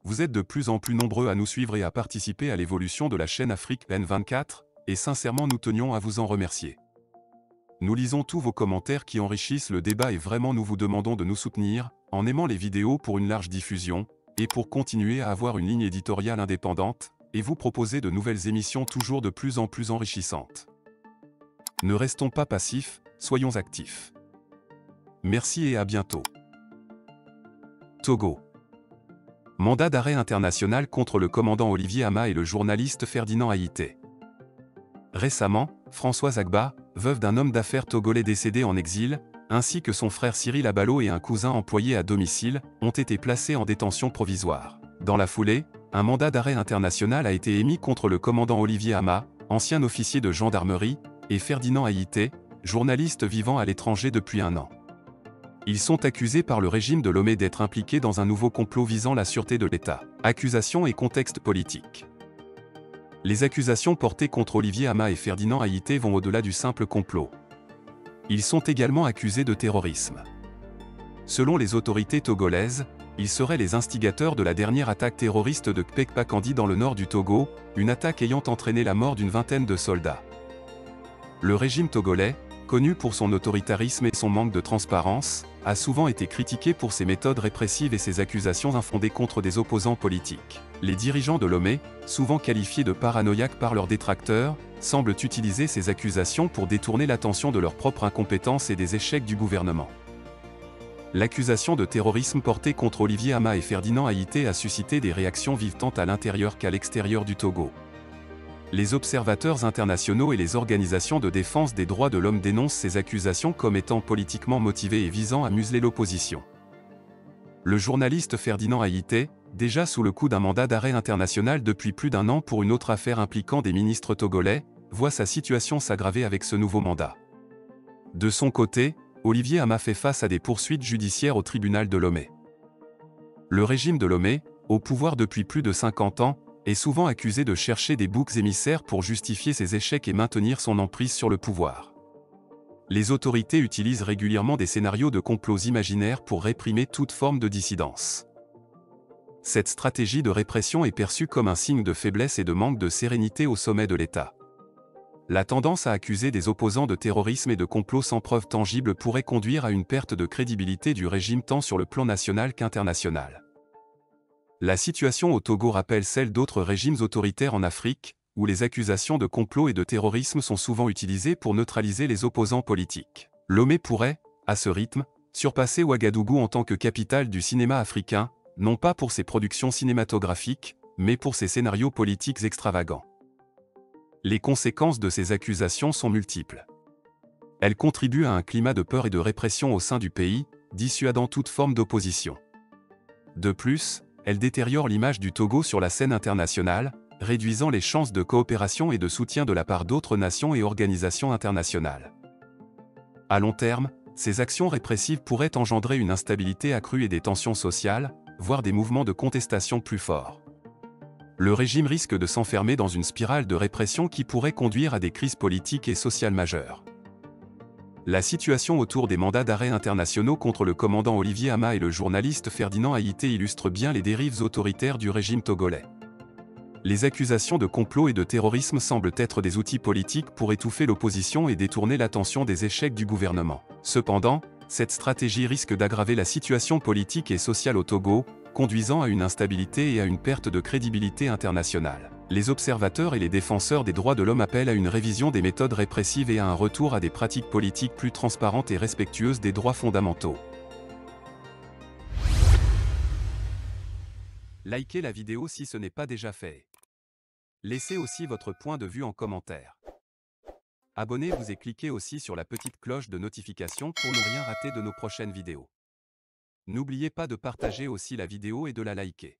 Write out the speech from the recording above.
Vous êtes de plus en plus nombreux à nous suivre et à participer à l'évolution de la chaîne Afrique N24, et sincèrement nous tenions à vous en remercier. Nous lisons tous vos commentaires qui enrichissent le débat et vraiment nous vous demandons de nous soutenir, en aimant les vidéos pour une large diffusion, et pour continuer à avoir une ligne éditoriale indépendante, et vous proposer de nouvelles émissions toujours de plus en plus enrichissantes. Ne restons pas passifs, soyons actifs. Merci et à bientôt. Togo. Mandat d'arrêt international contre le commandant Olivier Ama et le journaliste Ferdinand Haïté. Récemment, Françoise Agba, veuve d'un homme d'affaires togolais décédé en exil, ainsi que son frère Cyril Abalo et un cousin employé à domicile, ont été placés en détention provisoire. Dans la foulée, un mandat d'arrêt international a été émis contre le commandant Olivier Ama, ancien officier de gendarmerie, et Ferdinand Haïté, journaliste vivant à l'étranger depuis un an. Ils sont accusés par le régime de Lomé d'être impliqués dans un nouveau complot visant la sûreté de l'État. Accusations et contexte politique. Les accusations portées contre Olivier Ama et Ferdinand Haïté vont au-delà du simple complot. Ils sont également accusés de terrorisme. Selon les autorités togolaises, ils seraient les instigateurs de la dernière attaque terroriste de Kpekpakandi dans le nord du Togo, une attaque ayant entraîné la mort d'une vingtaine de soldats. Le régime togolais, connu pour son autoritarisme et son manque de transparence, a souvent été critiqué pour ses méthodes répressives et ses accusations infondées contre des opposants politiques. Les dirigeants de Lomé, souvent qualifiés de paranoïaques par leurs détracteurs, semblent utiliser ces accusations pour détourner l'attention de leur propre incompétence et des échecs du gouvernement. L'accusation de terrorisme portée contre Olivier Ama et Ferdinand Haïté a suscité des réactions vives tant à l'intérieur qu'à l'extérieur du Togo. Les observateurs internationaux et les organisations de défense des droits de l'homme dénoncent ces accusations comme étant politiquement motivées et visant à museler l'opposition. Le journaliste Ferdinand Haïté, déjà sous le coup d'un mandat d'arrêt international depuis plus d'un an pour une autre affaire impliquant des ministres togolais, voit sa situation s'aggraver avec ce nouveau mandat. De son côté, Olivier Ama fait face à des poursuites judiciaires au tribunal de Lomé. Le régime de Lomé, au pouvoir depuis plus de 50 ans, est souvent accusé de chercher des boucs émissaires pour justifier ses échecs et maintenir son emprise sur le pouvoir. Les autorités utilisent régulièrement des scénarios de complots imaginaires pour réprimer toute forme de dissidence. Cette stratégie de répression est perçue comme un signe de faiblesse et de manque de sérénité au sommet de l'État. La tendance à accuser des opposants de terrorisme et de complot sans preuve tangible pourrait conduire à une perte de crédibilité du régime tant sur le plan national qu'international. La situation au Togo rappelle celle d'autres régimes autoritaires en Afrique, où les accusations de complot et de terrorisme sont souvent utilisées pour neutraliser les opposants politiques. Lomé pourrait, à ce rythme, surpasser Ouagadougou en tant que capitale du cinéma africain, non pas pour ses productions cinématographiques, mais pour ses scénarios politiques extravagants. Les conséquences de ces accusations sont multiples. Elles contribuent à un climat de peur et de répression au sein du pays, dissuadant toute forme d'opposition. De plus, elles détériorent l'image du Togo sur la scène internationale, réduisant les chances de coopération et de soutien de la part d'autres nations et organisations internationales. À long terme, ces actions répressives pourraient engendrer une instabilité accrue et des tensions sociales, voire des mouvements de contestation plus forts. Le régime risque de s'enfermer dans une spirale de répression qui pourrait conduire à des crises politiques et sociales majeures. La situation autour des mandats d'arrêt internationaux contre le commandant Olivier Ama et le journaliste Ferdinand Haïté illustre bien les dérives autoritaires du régime togolais. Les accusations de complot et de terrorisme semblent être des outils politiques pour étouffer l'opposition et détourner l'attention des échecs du gouvernement. Cependant, cette stratégie risque d'aggraver la situation politique et sociale au Togo, conduisant à une instabilité et à une perte de crédibilité internationale. Les observateurs et les défenseurs des droits de l'homme appellent à une révision des méthodes répressives et à un retour à des pratiques politiques plus transparentes et respectueuses des droits fondamentaux. Likez la vidéo si ce n'est pas déjà fait. Laissez aussi votre point de vue en commentaire. Abonnez-vous et cliquez aussi sur la petite cloche de notification pour ne rien rater de nos prochaines vidéos. N'oubliez pas de partager aussi la vidéo et de la liker.